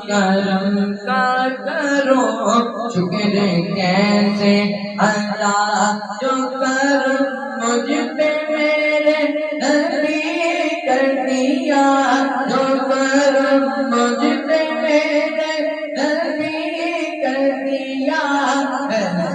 کرم کا کرو شکر کیسے اللہ جو کرم مجھ پہ میرے نبی کر دیا، جو کرم مجھ پہ میرے نبی کر دیا،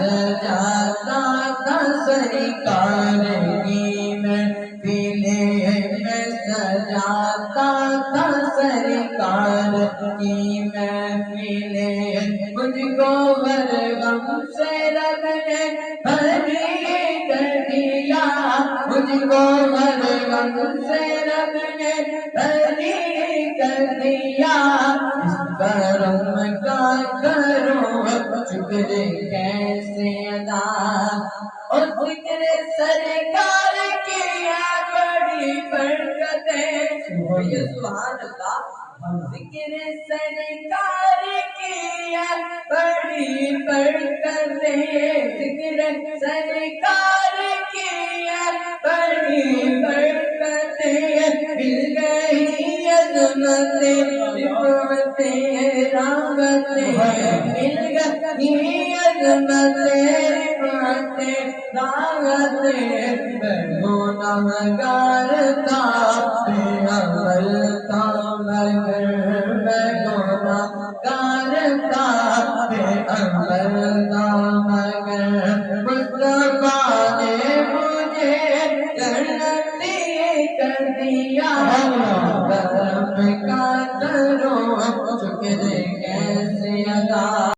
سجاتا تھا سرکار کی محفلیں میں، سجاتا تھا سرکار کی محفلیں، مجھ کو ہر غم سے رب نے بری کر دیا، مجھ کو ہر غم سے رب نے بری کر دیا، اس کرم کا کرو شکر کیسے ادا، اور ذکر سرکار کی بڑی برکتیں، سبحان اللہ، ذکر سرکار کی بڑی برکتیں، ذکر سرکار کی بڑی برکتیں، مل گئی عظمتیں رفعتیں رحمتیں، مل گئی عظمتیں رفعتیں رحمتیں، میں گنہگار تھا